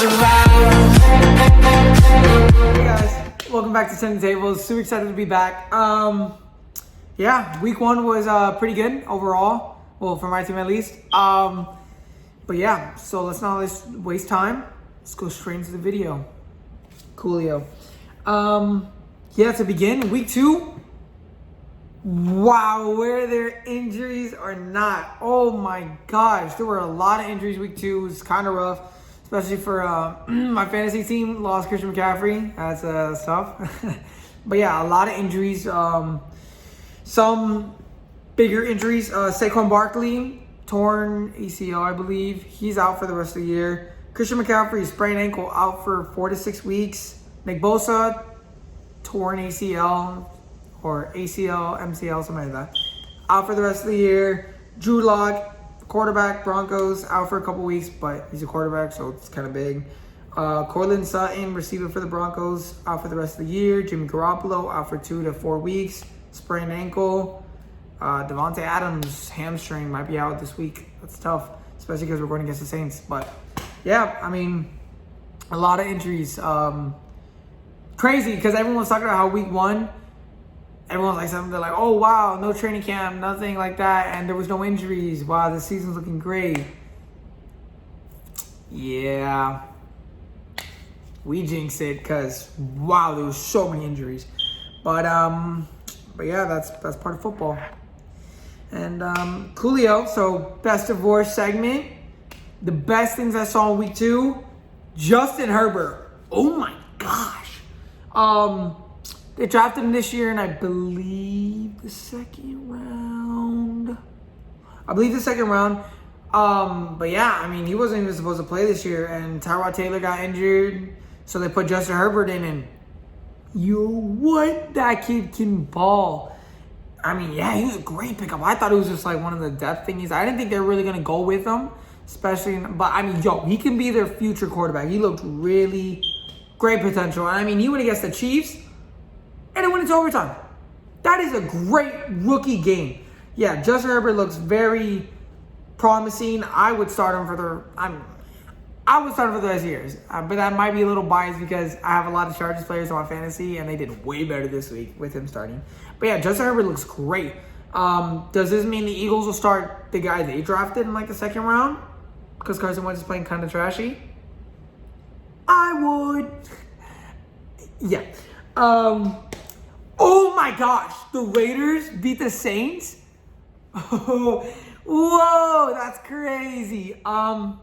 Hey guys, welcome back to Turn the Tables. Super excited to be back. Yeah, week one was pretty good overall. Well, for my team at least. But yeah, so let's not waste time. Let's go straight into the video. Coolio. Yeah, to begin, week two. Wow, were there injuries or not? Oh my gosh, there were a lot of injuries week two. It was kind of rough, especially for my fantasy team. Lost Christian McCaffrey. That's tough. But yeah, a lot of injuries. Some bigger injuries. Saquon Barkley, torn ACL, I believe. He's out for the rest of the year. Christian McCaffrey, sprained ankle, out for 4 to 6 weeks. Nick Bosa, torn ACL or ACL, MCL, something like that. Out for the rest of the year. Drew Lock, quarterback, Broncos, out for a couple weeks, but he's a quarterback, so it's kind of big. Cortland Sutton, receiver for the Broncos, out for the rest of the year. Jimmy Garoppolo, out for 2 to 4 weeks. Sprained ankle. Devontae Adams, hamstring, might be out this week. That's tough, especially because we're going against the Saints. But yeah, I mean, a lot of injuries. Crazy, because everyone was talking about how week one, everyone's like something, they're like, oh wow, no training camp, nothing like that, and there was no injuries. Wow, the season's looking great. Yeah, we jinxed it because wow, there was so many injuries. But yeah, that's part of football. And Coolio, so best of worst segment. The best things I saw in week two, Justin Herbert. Oh my gosh. They drafted him this year in, I believe, the second round. But yeah, I mean, he wasn't even supposed to play this year, and Tyrod Taylor got injured, so they put Justin Herbert in, and what? That kid can ball. I mean, yeah, he was a great pickup. I thought it was just like one of the depth thingies. I didn't think they were really going to go with him, but I mean, he can be their future quarterback. He looked really great potential. And I mean, he went against the Chiefs, and it went into overtime. That is a great rookie game. Yeah, Justin Herbert looks very promising. I would start him for the rest of the years. But that might be a little biased because I have a lot of Chargers players on my fantasy, and they did way better this week with him starting. But yeah, Justin Herbert looks great. Does this mean the Eagles will start the guy they drafted in like the second round? Because Carson Wentz is playing kind of trashy? I would. Yeah. Oh my gosh, the Raiders beat the Saints? Oh, whoa, that's crazy. I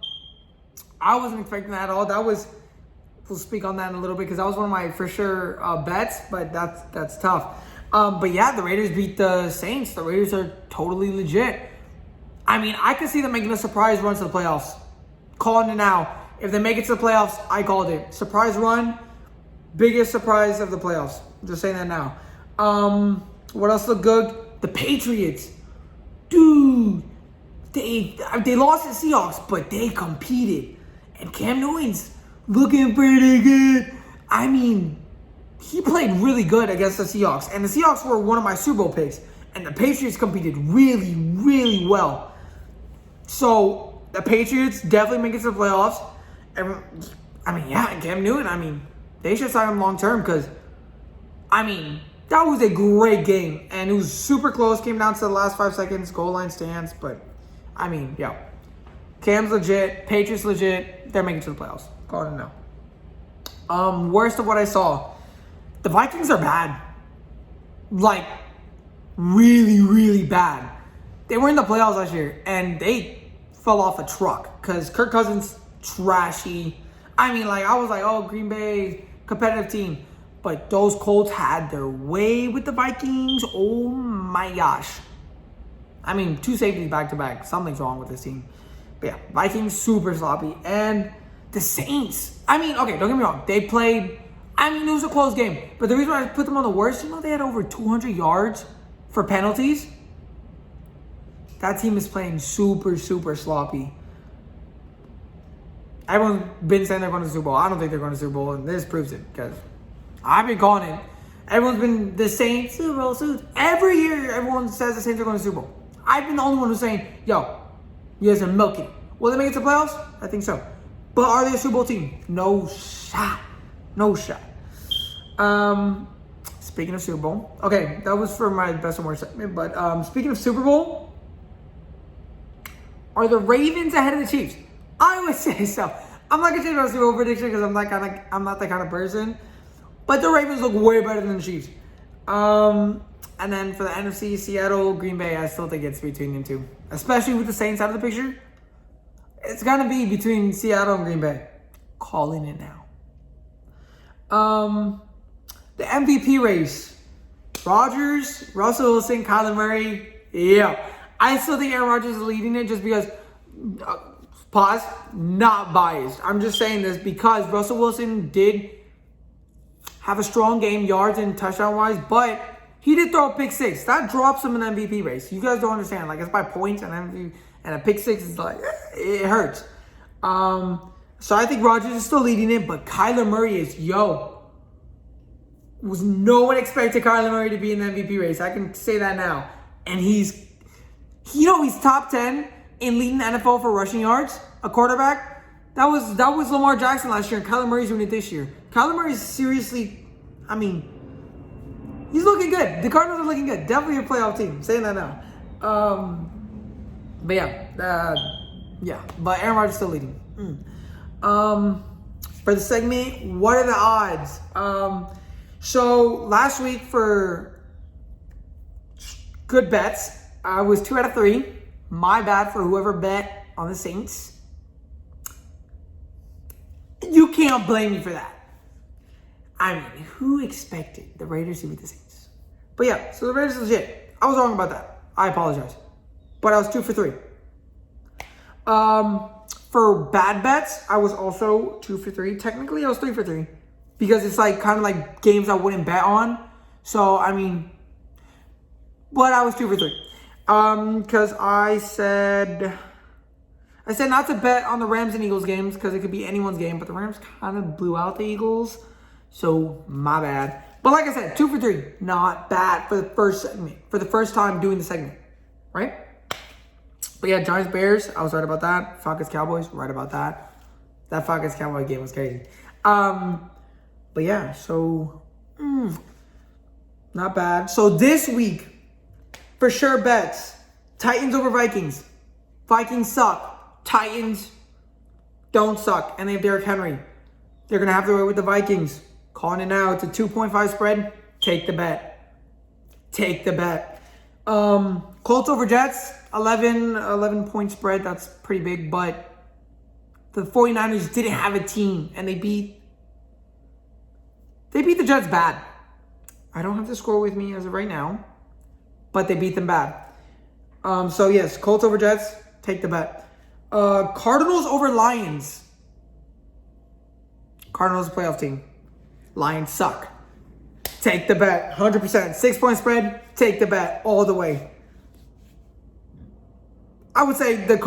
wasn't expecting that at all. We'll speak on that in a little bit because that was one of my for sure bets, but that's tough. But yeah, the Raiders beat the Saints. The Raiders are totally legit. I mean, I could see them making a surprise run to the playoffs. Calling it now. If they make it to the playoffs, I called it. Surprise run, biggest surprise of the playoffs. Just saying that now. What else looked good? The Patriots. Dude, they lost to the Seahawks, but they competed. And Cam Newton's looking pretty good. I mean, he played really good against the Seahawks. And the Seahawks were one of my Super Bowl picks. And the Patriots competed really, really well. So, the Patriots definitely make it to the playoffs. And, I mean, yeah, Cam Newton, they should sign him long term because, that was a great game. And it was super close. Came down to the last 5 seconds. Goal line stands. But, yeah. Cam's legit. Patriots legit. They're making it to the playoffs. Call it now. Worst of what I saw. The Vikings are bad. Like, really, really bad. They were in the playoffs last year. And they fell off a truck. Because Kirk Cousins, trashy. I was like, oh, Green Bay, competitive team. But those Colts had their way with the Vikings. Oh, my gosh. 2 safeties back-to-back. Something's wrong with this team. But yeah, Vikings, super sloppy. And the Saints. Okay, don't get me wrong. They played, it was a close game. But the reason why I put them on the worst, they had over 200 yards for penalties. That team is playing super, super sloppy. Everyone's been saying they're going to the Super Bowl. I don't think they're going to the Super Bowl, and this proves it because I've been calling it. Everyone's been the Saints, Super Bowl suits. Every year, everyone says the Saints are going to the Super Bowl. I've been the only one who's saying, yo, you guys are milking it. Will they make it to the playoffs? I think so. But are they a Super Bowl team? No shot. No shot. Speaking of Super Bowl. Okay, that was for my best and worst segment. But speaking of Super Bowl, are the Ravens ahead of the Chiefs? I would say so. I'm not gonna change my Super Bowl prediction because I'm not that kind of person. But the Ravens look way better than the Chiefs. And then for the NFC, Seattle, Green Bay, I still think it's between them two. Especially with the Saints out of the picture. It's gonna be between Seattle and Green Bay. Calling it now. The MVP race. Rodgers, Russell Wilson, Kyler Murray. Yeah. I still think Aaron Rodgers is leading it just because, pause, not biased. I'm just saying this because Russell Wilson did have a strong game, yards and touchdown-wise, but he did throw a pick six. That drops him in the MVP race. You guys don't understand. Like, it's by points, and a pick six is like, it hurts. So I think Rodgers is still leading it, but Kyler Murray is, was no one expected Kyler Murray to be in the MVP race. I can say that now. And he's top 10 in leading the NFL for rushing yards, a quarterback. That was Lamar Jackson last year, and Kyler Murray's doing it this year. Kyler Murray's seriously, he's looking good. The Cardinals are looking good. Definitely a playoff team. I'm saying that now. But Aaron Rodgers still leading. For the segment, what are the odds? So last week for good bets, I was 2 out of 3. My bad for whoever bet on the Saints. You can't blame me for that. Who expected the Raiders to beat the Saints? But yeah, so the Raiders is legit. I was wrong about that. I apologize. But I was 2 for 3. For bad bets, I was also 2 for 3. Technically, I was 3 for 3. Because it's kind of like games I wouldn't bet on. So, but I was 2 for 3. Because I said not to bet on the Rams and Eagles games because it could be anyone's game, but the Rams kind of blew out the Eagles, so my bad. But like I said, 2 for 3, not bad for the first segment, for the first time doing the segment, right? But yeah, Giants Bears, I was right about that. Falcons Cowboys, right about that. That Falcons Cowboy game was crazy. But yeah, so not bad. So this week, for sure bets, Titans over Vikings. Vikings suck. Titans don't suck. And they have Derrick Henry. They're going to have their way with the Vikings. Calling it now. It's a 2.5 spread. Take the bet. Take the bet. Colts over Jets. 11-point spread. That's pretty big. But the 49ers didn't have a team. And they beat the Jets bad. I don't have the score with me as of right now. But they beat them bad. So yes, Colts over Jets. Take the bet. Cardinals over Lions. Cardinals playoff team. Lions suck. Take the bet. 100%. 6-point spread. Take the bet all the way. I would say the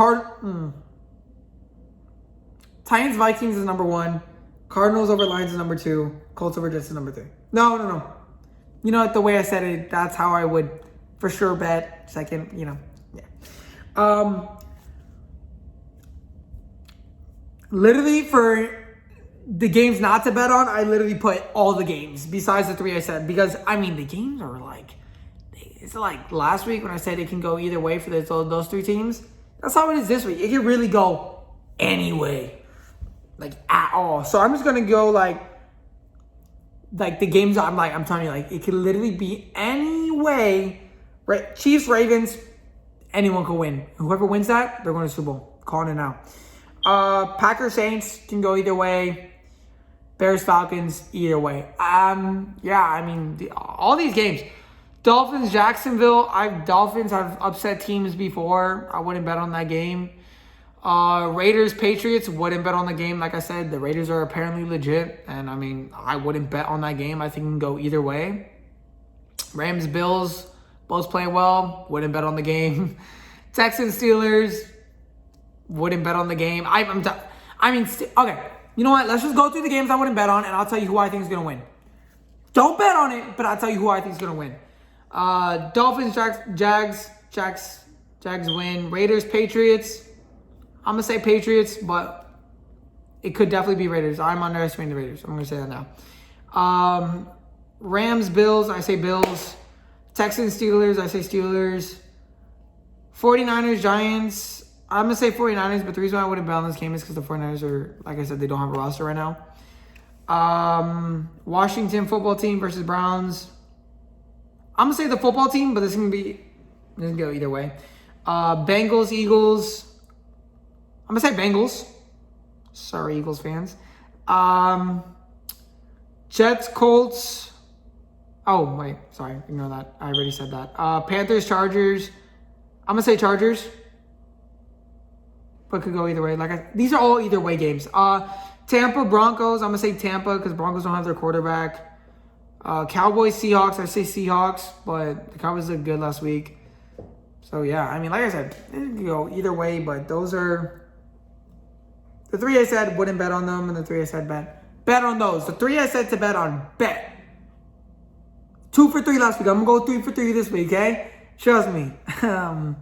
Titans Vikings is number 1. Cardinals over Lions is number 2. Colts over Jets is number 3. No. You know what? The way I said it, that's how I would for sure bet. Second, yeah. Literally for the games not to bet on, I literally put all the games besides the 3 I said. Because, the games are it's like last week when I said it can go either way for those 3 teams. That's how it is this week. It can really go any way. At all. So I'm just going to go like the games I'm telling you, it could literally be any way. Right? Chiefs, Ravens, anyone could win. Whoever wins that, they're going to Super Bowl. Calling it now. Packers, Saints can go either way. Bears, Falcons, either way. All these games. Dolphins, Jacksonville. Dolphins have upset teams before. I wouldn't bet on that game. Raiders, Patriots, wouldn't bet on the game. Like I said, the Raiders are apparently legit. And, I wouldn't bet on that game. I think it can go either way. Rams, Bills, both playing well. Wouldn't bet on the game. Texans, Steelers, wouldn't bet on the game. Okay. You know what? Let's just go through the games I wouldn't bet on, and I'll tell you who I think is going to win. Don't bet on it, but I'll tell you who I think is going to win. Dolphins, Jags win. Raiders, Patriots. I'm going to say Patriots, but it could definitely be Raiders. I'm underestimating the Raiders. I'm going to say that now. Rams, Bills, I say Bills. Texans, Steelers, I say Steelers. 49ers, Giants, I'm going to say 49ers, but the reason why I wouldn't bet on this game is because the 49ers are, like I said, they don't have a roster right now. Washington football team versus Browns. I'm going to say the football team, but this is going to go either way. Bengals, Eagles. I'm going to say Bengals. Sorry, Eagles fans. Jets, Colts. Oh, wait. Sorry. Ignore that. I already said that. Panthers, Chargers. I'm going to say Chargers. But could go either way. These are all either way games. Tampa, Broncos. I'm going to say Tampa because Broncos don't have their quarterback. Cowboys, Seahawks. I say Seahawks, but the Cowboys looked good last week. So, yeah. I mean, like I said, it could go either way, but those are... The 3 I said wouldn't bet on them, and the 3 I said bet on those. The 3 I said to bet on, bet. 2 for 3 last week. I'm going to go 3 for 3 this week, okay? Trust me. But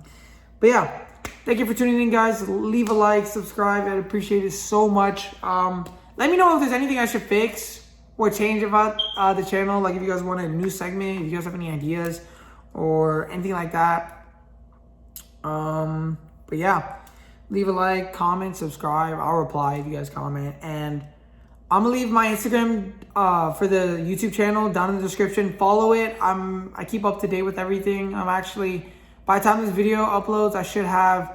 yeah, thank you for tuning in, guys. Leave a like, subscribe. I'd appreciate it so much. Let me know if there's anything I should fix or change about the channel. Like if you guys want a new segment, if you guys have any ideas or anything like that. But yeah. Leave a like, comment, subscribe. I'll reply if you guys comment. And I'm going to leave my Instagram for the YouTube channel down in the description. Follow it. I keep up to date with everything. I'm actually, by the time this video uploads, I should have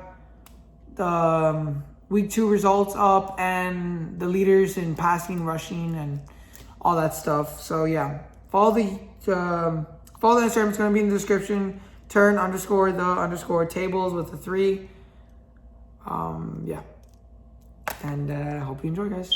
the week 2 results up and the leaders in passing, rushing, and all that stuff. So yeah, follow the Instagram. It's going to be in the description. Turn_the_tables with the 3. Yeah. And hope you enjoy, guys.